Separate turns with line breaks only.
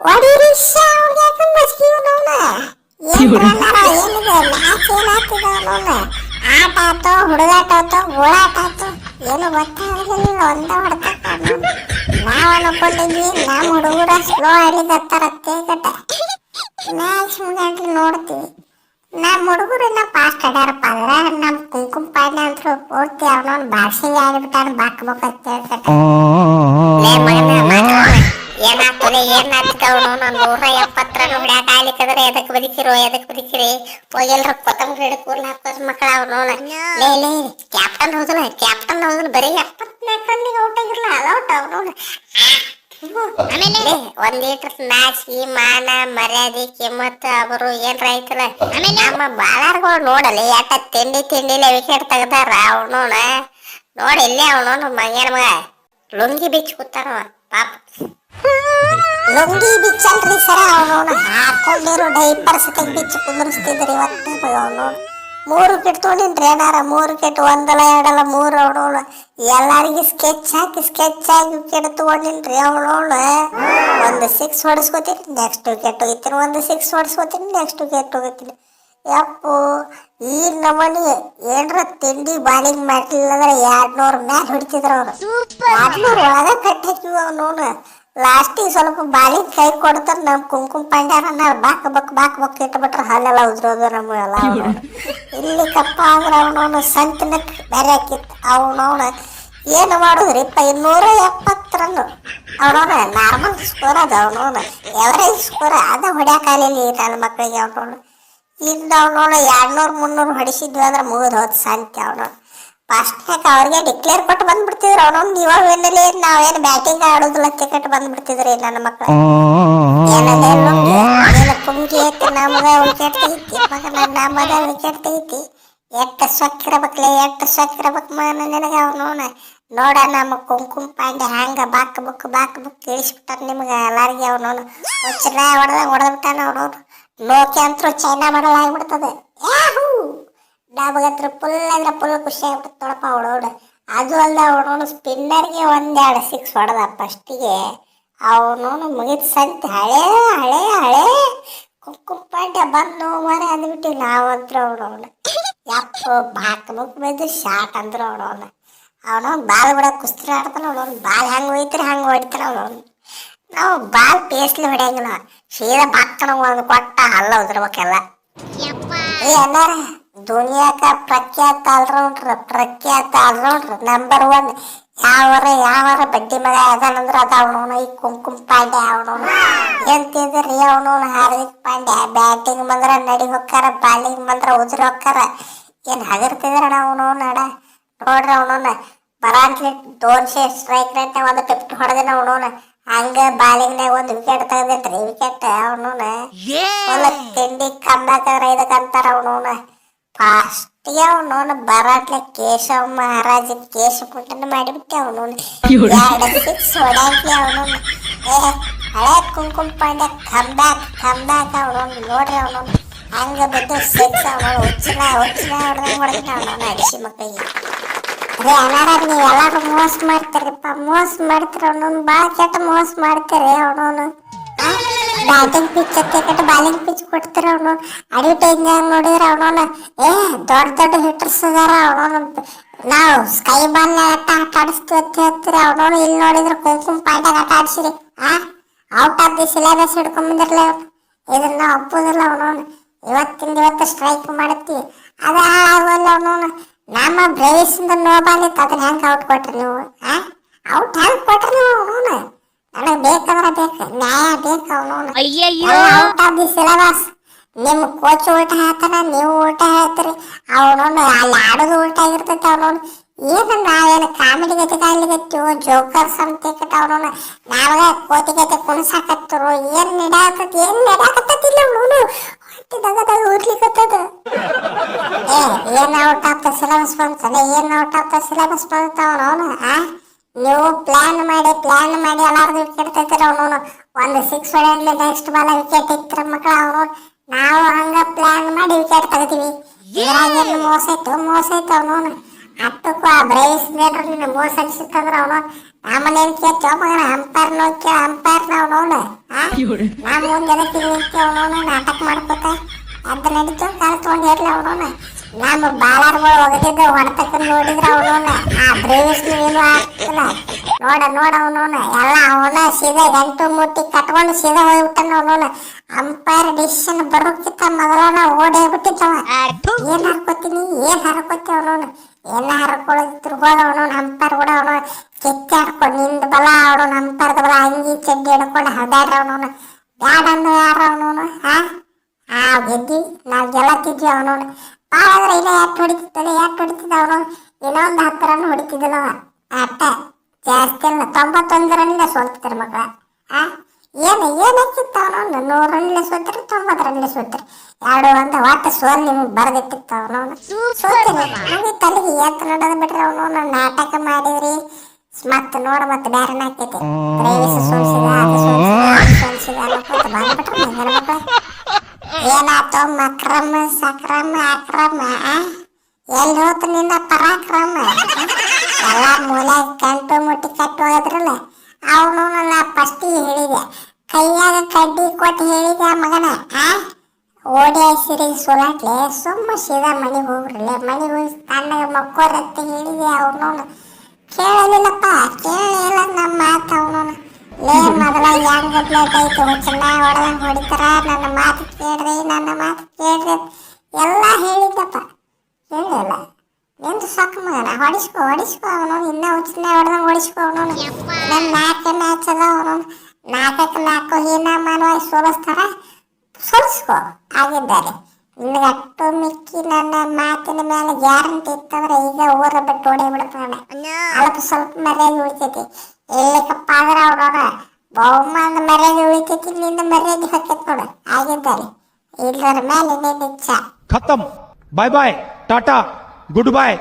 ಒಡಿರಿಷಾ ಅವ್ರಿಗೆ ಮಸ್ಕಿವನವನ ಏನಿದೆ ಮ್ಯಾಚ್ ಏನಾಗ್ತಿದವನವನ ಆಟ ಆತೋ ಹುಡುಗಾಟ ಆತೋ ಗೋಳಾಟ ಆತೋ ಏನು ಗೊತ್ತಾಗಲಿಲ್ಲ ಒಂದ ಹೊಡ್ತಕ್ಕ ನಾವು ಅನ್ಕೊಂಡಿದ್ವಿ ನಮ್ಮ ಹುಡುಗರ ಸ್ಲೋ ಆಡ್ಲಿಕತ್ತಾರ ತೇಗಟ ಮ್ಯಾಚ್ ಮುಗಿದ್ರಿ ನೋಡ್ತೀವಿ ನಮ್ಮ ಹುಡುಗರನ್ನ ಫಾಸ್ಟ್ ಆಡ್ಯಾರಪ್ಪ ಅಂದ್ರೆ ನಮ್ಮ ಕುಂಕುಮ ಪಾಂಡೆ ಅಂತೂ ಪೂರ್ತಿ ಅವನವನ್ ಬಾಕ್ಸಿಂಗ್ ಆಡಿಬಿಟ್ಟಾನ ಬಾಕ್ಬೇಕಂತ ಹೇಳ್ಕಟ ಏನಾಗ್ತದವನು 170 ರನ್ ಹೊಡ್ಯಾಕ ಆಗ್ಲಿಕ್ಕಂದ್ರೆ ಎದಕ್ ಬದುಕಿರಿ ಹೋಗಿಲ್ರ ಕೊತ್ತಂಬರಿ ಹಿಡ್ ಕೂರ್ಲ ಹಾಕೋಸ್ ಮಕ್ಕಳ ಅವನವನ ಲೇ ಕ್ಯಾಪ್ಟನ್ ಹೌದಲ್ಲ ಬರೀ 74 ರನ್ನಿಗೆ ಔಟ್ ಆಗಿರ್ಲ ಅದೌಟ್ ಅವನವನ ಆಮೇಲೆ 1 ಲೀಟರ್ ನಾಚಿಕೆ ಮಾನ ಮರ್ಯಾದೆ ಕಿಮ್ಮತ್ತು ಅವರು ಏನ್ರ ಐತಲ್ಲ ನಮ್ಮ ಬಾಳಾರ್ಗಳು ನೋಡಲಿ ಯಾಕ ತಿಂಡಿಲೆ ವಿಕೆಟ್ ತೆಗ್ದಾರ ಅವನೋನ ನೋಡಿ ಇಲ್ಲೇ ಅವನೋನು ಮಂಗೇನ ಮಗ ಲುಂಗಿ ಬಿಚ್ಚ ಕೂತಾರ ಪಾಪ ಲುಂಗಿ ಬಿಚ್ಚಲ್ರಿ ಸರ ಅವನೋನ ಹಾಕೊಂಡಿರೋ ಡೈಪರ್ ಸತಿಗೆ ಬಿಚ್ಚಿ ಕುಂದ್ರಿಸ್ತಿದ್ರಿ ಇವತ್ತು ಅವನೋನು 3 ವಿಕೆಟ್ ತೊಗೊಂಡಿನ್ರಿ ಏನಾರ 3 ವಿಕೆಟ್ ಒಂದಲ್ಲ ಎರಡಲ್ಲ 3 ಅವನೋನು ಎಲ್ಲಾರಿಗೆ ಸ್ಕೆಚ್ ಹಾಕಿ ವಿಕೆಟ್ ತಗೊಂಡಿನ್ರಿ ಅವನೋನು ಒಂದು 6 ಹೊಡಿಸ್ಕೊತೀನಿ ನೆಕ್ಸ್ಟ್ ವಿಕೆಟ್ ಹೋಗಿತೀನಿ ಒಂದು 6 ಹೊಡಿಸ್ಕೊತೀನಿ ನೆಕ್ಸ್ಟ್ ವಿಕೆಟ್ ಹೋಗಿತೀನಿ ಯಪ್ಪು ಈ ನಮನಿ ಏನ್ರ ತಿಂಡಿ ಬಾಲಿಂಗ್ ಮಾಡ್ಲಿಲ್ಲ ಅಂದ್ರೆ 200 ಮ್ಯಾಲ ಹೊಡಿತಿದ್ರು ಅವ್ರು 200 ಒಳಗ ಕಟ್ಟಾಕಿವ ಅವನೋನು ಲಾಸ್ಟಿಗೆ ಸ್ವಲ್ಪ ಬಾಲಿಂಗ್ ಕೈ ಕೊಡ್ತಾರ ನಮ್ ಕುಂಕುಮ ಪಾಂಡ್ಯಾರ ಬಾಕ್ ಬಕ್ ಇಟ್ಬಿಟ್ರ ಹಲ್ಲೆಲ್ಲ ಉದ್ರೋದು ನಮಗೆಲ್ಲ ಇಲ್ಲಿ ಕಪ್ಪ ಆದ್ರ ಅವನವನು ಸಂತನಕ್ ಬೇರೆ ಹಾಕಿತ್ತು ಅವನವನ ಏನು ಮಾಡುದ್ರಿಪ್ಪ 270 ರನ್ ಅವನವನ ನಾರ್ಮಲ್ ಸ್ಕೋರ್ ಅದ ಅವನವನ ಎವರೇಜ್ ಸ್ಕೋರ್ ಅದ ಹೊಡ್ಯಾಕಾಲಿಲ್ಲ ನನ್ನ ಮಕ್ಕಳಿಗೆ ಅವನವನು ಇಂದ ಅವನವನ 200-300 ಹೊಡಿಸಿದ್ವಿ ಅಂದ್ರೆ ಮುಗಿದು ಹೋದ್ ಸಂತೆ ಅವನವನು ಫಸ್ಟ್ನಾಗ ಅವ್ರಿಗೆ ಡಿಕ್ಲೇರ್ ಕೊಟ್ಟು ಬಂದ್ಬಿಡ್ತಿದ್ರು ಅವನೊಂದು ಇವಾಗ ಏನಲ್ಲಿ ನಾವೇನು ಬ್ಯಾಟಿಂಗ್ ಆಡೋದಿಲ್ಲ ಟಿಕೆಟ್ ಬಂದ್ಬಿಡ್ತಿದ್ರಿ ನನ್ನ ಮಕ್ಕಳು ಏನ ಕುಂಗಿ ಐತಿ ನಮಗ ವಿಕೆಟ್ ತೆಗಿತಿ ಮಗನ ನಮ್ಮದ ವಿಕೆಟ್ ತೆಗಿತಿ ಎಷ್ಟು ಸೊಕ್ಕಿರಬೇಕು ಮಗನ ನಿನಗೆ ಅವನವನ ನೋಡ ನಮ್ಮ ಕುಂಕುಮ ಪಾಂಡೆ ಹ್ಯಾಂಗ ಬಾಕ್ ಬುಕ್ ತಿಳಿಸ್ಬಿಟ್ಟಾರ ನಿಮ್ಗೆ ಎಲ್ಲಾರಿಗೆ ಅವನವನು ಹುಚ್ಚನ ಹೊಡೆದ್ಬಿಟ್ಟಾನ ಅವನವನು ನೋಕೆ ಅಂತೂ ಚೈನಾ ಮಾಡಲ್ ಆಗ್ಬಿಡ್ತದೆ ಯಾಹೂ ನಮಗತ್ರ ಫುಲ್ ಖುಷಿ ಆಗ್ಬಿಡ್ತು ನೋಡಪ್ಪ ಅವಳೋಡು ಅದು ಅಲ್ಲ ಅವನವನು ಸ್ಪಿನ್ನರ್ಗೆ 1-2 6 ಹೊಡೆದ ಫಸ್ಟಿಗೆ ಅವನವನು ಮುಗಿದ ಸಂತೆ ಹಳೆ ಕುಂಕುಮ ಪಾಂಡ್ಯ ಬಂದು ಮರ ಅಂದ್ಬಿಟ್ಟಿವಿ ನಾವಂತ್ರು ಅವನವನು ಯಪ್ಪ ಬಾಕ್ ಬಿದ್ದು ಶಾಟ್ ಅಂದ್ರು ಅವನವನು ಬಾಲ್ ಬಿಡ ಕುಸ್ತಿ ಆಡ್ತಾನ ಅವನವನು ಬಾಲ್ ಹೆಂಗೆ ಹೋಯ್ತಾರೆ ಹಂಗೆ ಹೊಡಿತಾನ ಅವನವನು ನಾವು ಬಾಲ್ ಪೇಸ್ಲಿ ಹೊಡೆಯಂಗಿಲ್ಲ ಸೀದಾ ಬಾಕ್ಕನ ಒಂದು ಕೊಟ್ಟ ಹಲ್ಲ ಉದ್ರಬೇಕೆಲ್ಲ ಏನಾರ ದುನಿಯಾಕ ಪ್ರಖ್ಯಾತ ಆಲ್ರೌಂಡ್ರ್ ನಂಬರ್ 1 ಯಾವಾರ ಬಡ್ಡಿ ಮಗ ಅದಾನಂದ್ರ ಅದ ಅವನವನು ಈ ಕುಂಕುಮ ಪಾಂಡ್ಯ ಅವನವನು ಎಂತಿದ್ರಿ ಅವನವನು ಹಾರ್ದಿಕ್ ಪಾಂಡ್ಯ ಬ್ಯಾಟಿಂಗ್ ಬಂದ್ರ ನಡಿ ಹೊಕ್ಕಾರ ಬಾಲಿಂಗ್ ಬಂದ್ರ ಉದ್ರಿ ಹೊಕ್ಕಾರ ಏನ್ ಹಗರ್ತಿದ್ರ ಅವನವನು ನಡ ನೋಡ್ರಿ ಅವನವನ ಬರಾಂಟ್ಲಿ 200 ಸ್ಟ್ರೈಕ್ ರೇಟ್ ಒಂದು 50 ಹೊಡೆದಿನ ಅವನವನ ಹಂಗ ಬಾಲಿಂಗ್ನಾಗ ಒಂದು ವಿಕೆಟ್ ತೆಗ್ದೇನ್ರಿ ವಿಕೆಟ್ ಅವನವನ ತಿಂಡಿ ಕಂಬ್ಯಾಕ್ ಇದಕ್ಕಂತಾರ ಅವನವನ ಫಾಸ್ಟಿಗೆ ಅವನವನು ಬರಾಟ್ಲೆ ಕೇಶವ ಮಹಾರಾಜ ಕೇಶಪುಟ್ಟನ ಮಾಡಿಬಿಟ್ಟೆ ಅವನವನು 2 6 ಹೊಡ್ಯಾಕಿ ಅವನವನು ಹಳೆ ಕುಂಕುಮ ಪಾಂಡ್ಯ ಕಂಬ್ಯಾಕ್ ಅವನವನು ನೋಡ್ರಿ ಅವನವನು ಹಂಗ ಬಿದ್ದು 6 ಅವನವನು ಹುಚ್ಚಿನ ಹೊಡೆದ ಅವನವನು ಅಡಿಸಿ ಮಕ್ಕಳಿಗೆ ಅದೇ ಅನಾರ ನೀವೆಲ್ಲಾರು ಮೋಸ ಮಾಡ್ತಾರಪ್ಪ ಅವನವನು ಭಾಳ ಕೆಟ್ಟ ಮೋಸ ಮಾಡ್ತಾರೆ ಅವನವನು ಬ್ಯಾಟಿಂಗ್ ಪಿಚ್ ಕೆಟ್ಟ ಬಾಲಿಂಗ್ ಪಿಚ್ ಕೊಡ್ತಾರ ಅವನು ಅಡ್ವರ್ಟೈಸ್ನಾಗ ನೋಡಿದ್ರ ಅವನವನು ದೊಡ್ಡ ಹಿಟರ್ಸ್ ಅದಾರ ಅವನವನು ನಾವು ಸ್ಕೈ ಬಾಲ್ ಆಟ ಆಡಿಸ್ತೀವಿ ಅಂತ ಹೇಳ್ತೀರಿ ಅವನವನು ಇಲ್ಲಿ ನೋಡಿದ್ರ ಕುಂಕುಮ ಪಾಂಡ್ಯಾಗ ಆಟ ಆಡಿಸಿರಿ ಔಟ್ ಆಫ್ ದಿ ಸಿಲೆಬಸ್ ಹಿಡ್ಕೊಂಡ್ ಬಂದಿರಲಿ ಅವ್ರು ಇದನ್ನ ಒಪ್ಪುದಿಲ್ಲ ಅವನವನು ಇವತ್ತು ಸ್ಟ್ರೈಕ್ ಮಾಡ್ತೀವಿ ಅದ ಹಾಳಾಗೋಲ್ಲ ಅವನವನು ನಮ್ಮ ಬ್ರೇವಿಸಿಂದ ನೋ ಬಾಲ್ ಇತ್ತು ಅದನ್ನ ಹೆಂಗೆ ಔಟ್ ಕೊಟ್ರಿ ನೀವು ಔಟ್ ಹೆಂಗೆ ಕೊಟ್ರಿ ನೀವು ಅವನವನು ನನಗೆ ಬೇಕಂದ್ರೆ ಬೇಕು ನ್ಯಾಯ ಬೇಕು ಅವನವನು ಔಟ್ ಆಫ್ ದಿ ಸಿಲೆಬಸ್ ನಿಮ್ಮ ಕೋಚ್ ಉಲ್ಟ ಹೇಳ್ತಾನ ನೀವು ಉಲ್ಟ ಹೇಳ್ತೀರಿ ಅವನವನು ಅಲ್ಲಿ ಆಡೋದು ಉಲ್ಟ ಆಗಿರ್ತೈತೆ ಅವನವನು ಏನು ನಾವೇನು ಕಾಮಿಡಿ ಗತಿ ಕಾಯ್ಲಿಗತ್ತೀವೋ ಜೋಕರ್ಸ್ ಅಂತ ಅವನವನು ನಾವಾಗ ಕೋತಿ ಗತಿ ಕುಣಿಸಾಕತ್ತರು ಏನು ನಡ್ಯಾಕತ್ತಿಲ್ಲ ಅವನವನು ಹೊಟ್ಟಿದಾಗ ಉರ್ಲಿಕತ್ತದ ಏನ್ ಔಟ್ ಆಫ್ ದ ಸಿಲೆಬಸ್ ಬಂತಲ್ಲ ಅವನವನು ನೀವು ಪ್ಲಾನ್ ಮಾಡಿ ಎಲ್ಲಾರ್ದು ವಿಕೆಟ್ ತೆಗ್ದಿರ ಅವನವನು ಒಂದು 6 ಹೊಡೆಯಲಿ ನೆಕ್ಸ್ಟ್ ಬಾಲ ವಿಕೆಟ್ ಇತ್ರ ಮಕ್ಕಳ ಅವನವನು ನಾವು ಹಂಗ ಪ್ಲಾನ್ ಮಾಡಿ ವಿಕೆಟ್ ತೆಗ್ದಿವಿ ಇದ್ರಾಗೇನು ಮೋಸ ಐತೆ ಅವನವನು ಅಷ್ಟಕ್ಕೂ ಆ ಬ್ರೈಸ್ ಮೇಡ್ರು ನಿನ್ನ ಮೋಸ ಅನ್ಸಿತ್ತಂದ್ರ ಅವನು ನಮ್ಮನೇನ್ ಕೇಳ್ತೇವ ಮಗನ ಅಂಪೈರ್ ನೋಡ್ಕೇಳ ಅಂಪೈರ್ ಅವನವನು ನಾ ಮುಂದೆ ನಿಂತೇವ ಅವನವನು ನಾಟಕ ಮಾಡ್ಕೋತ ಅದ್ ನಡೀತು ಕಾಲ ತಗೊಂಡು ಹೇರ್ಲಿ ಅವನವನು ನಮ್ಮ ಬಾಳಾರ್ಗಳು ಒಗದಿದ್ದ ಹೊಡೆತಕ್ಕ ನೋಡಿದ್ರ ಅವನವನು ಆ ಬ್ರೈಸ್ ಏನು ಆಗ್ತಿಲ್ಲ ನೋಡ ಅವನವನು ಎಲ್ಲ ಅವನ ಸೀದಾ ಗಂಟು ಮುಟ್ಟಿ ಕಟ್ಕೊಂಡು ಸೀದಾ ಹೋಗ್ಬಿಟ್ಟನ ಅವನವನು ಅಂಪೈರ್ ಡಿಸಿಷನ್ ಬರೋಕ್ಕಿಂತ ಮೊದಲನ ಓಡೇ ಬಿಟ್ಟಿದ್ದವ ಏನ್ ಹರ್ಕೋತಿ ಅವನವನು ಎಲ್ಲ ಹರ್ಕೊಳ್ಳೋದಿದ್ರು ಹೋದ ಅವನು ಅಂಪೈರ್ ಕೂಡ ಅವನು ಕೆತ್ತಾಡ್ಕೊಂಡು ನಿಂದ ಬಲ ಅವನು ಅಂಪೈರ್ದ ಬಲ ಅಂಗಿ ಚಡ್ಡಿ ಹಿಡ್ಕೊಂಡು ಹದಾಡ್ರ ಅವನವನು ಬ್ಯಾಡ ಅಂದ ಯಾರ ಅವನವನು ಗೆದ್ದಿ ನಾವು ಗೆಲ್ಲತ್ತಿದ್ವಿ ಅವನವನು ಭಾಳ ಅಂದ್ರೆ ಇಲ್ಲ ಯಾಕೆ ಹೊಡಿತಿದ್ದ ಅವನು ಏನೋ ಒಂದು 10 ರನ್ ಹೊಡಿತಿದ್ದನವ ಅಟ್ಟ ಜಾಸ್ತಿ ಅಲ್ಲ 91 ರನ್ನಿಂದ ಸೋಲ್ತಿದ್ರು ಮಕ್ಕಳ ಏನಕ್ಕಿತ್ತು ಅವನವನು 100 ರನ್ನಿಂದ ಸೋತಿರಿ 90 ರನ್ನಿಂದ ಸೋತಿರಿ ಎರಡು ಅಂತ ಒಟ್ಟು ಸೋಲ್ ನಿಮ್ಗೆ ಬರೆದಿಟ್ಟಿತ್ತು ಅವನವನು ಸೋತಿರಿ ನಮಗೆ ತಲೆಗೆ ಎತ್ತು ನೋಡೋದು ಬಿಟ್ರೆ ಅವನವನು ನಾಟಕ ಮಾಡಿದ್ರಿ ಮತ್ತೆ ನೋಡ ಮತ್ತೆ ಬೇರೆ ಹಾಕೈತಿ ರೇವಿಸ್ ಸೋಲ್ಸಿದ ಅದು ಸೋಲ್ಸಿದ ಅನ್ನೋದು ಬಂದ್ಬಿಟ್ರೆ ಹೆಂಗನ ಮಕ್ಕಳ ಏನಾಯ್ತು ಮಕ್ರಮ ಸಕ್ರಮ ಅಕ್ರಮ ಎಲ್ಲಿ ಹೋತು ನಿನ್ನ ಪರಾಕ್ರಮ ಎಲ್ಲ ಮೂಲೆ ಗಂಟು ಮುಟ್ಟಿ ಕಟ್ಟು ಹೋದ್ರಲ್ಲ ಅವನು ನಾ ಫಸ್ಟಿಗೆ ಹೇಳಿದೆ ಕೈಯಾಗ ಕಡ್ಡಿ ಕೊಟ್ಟು ಹೇಳಿದೆ ಮಗನ ಓಡಿ ಸಿರಿ ಸೋಲಾಟ್ಲೆ ಸುಮ್ಮ ಸೀದಾ ಮನೆಗೆ ಹೋಗ್ರಲ್ಲ ಮನೆಗೆ ಹೋಗಿ ತಣ್ಣಗೆ ಮಕ್ಕೋರಂತ ಹೇಳಿದೆ ಅವನು ಕೇಳಲಿಲ್ಲಪ್ಪ ಕೇಳಿಲ್ಲ ನಮ್ಮ ಮಾತು ಅವನು ಲೇ ಮೊದಲ ಹೆಂಗ್ ಲೇಟ್ ಐತಿ ಚೆನ್ನಾಗಿ ಹೊಡೆದಂಗೆ ಹೊಡಿತಾರ ನನ್ನ ಮಾತು ಕೇಳ್ರಿ ಎಲ್ಲ ಹೇಳಿದ್ದಪ್ಪ ಹೇಳಿಲ್ಲ ನಿಂದು ಸೊಕ್ಕ ಮಗನ ಹೊಡಿಸ್ಕೊ ಅವನು ಇನ್ನ ಚೆನ್ನಾಗಿ ಹೊಡೆದಂಗೆ ಹೊಡಿಸ್ಕೊ ಅವನು ನನ್ನ 4 ಮ್ಯಾಚ್ ಅದ ಅವನು 4ಕ್ಕೆ 4 ಹೀನಾಮಾನವಾಗಿ ಸೋಲಿಸ್ಕೊ ಆಗಿದ್ದಾರೆ ನಿನಗೆ ಅಟ್ಟು ಮಿಕ್ಕಿ ನನ್ನ ಮಾತಿನ ಮೇಲೆ ಗ್ಯಾರಂಟಿ ಇತ್ತಂದ್ರೆ ಈಗ ಊರ ಬಿಟ್ಟು ಓಡೇ ಬಿಡ್ತಾನೆ ಸ್ವಲ್ಪ ಮರ್ಯಾದೆ ಉಳಿತೈತಿ ಎಲ್ಲಿಕಪ್ಪ ಆದ್ರೆ ಅವ್ರವ್ರ ಬಹುಮಾನ ಮರ್ಯಾದೆ ಉಳಿತೈತಿ ನಿಂದ ಮರ್ಯಾದೆ ಹಾಕೈತಿ ನೋಡು ಆಗಿದ್ದಾರೆ ಇಲ್ಲರ ಮೇಲೆ ನಿನ್ನ ಇಚ್ಛಾ
ಖತಮ್ ಬಾಯ್ ಬಾಯ್ ಟಾಟಾ ಗುಡ್ ಬಾಯ್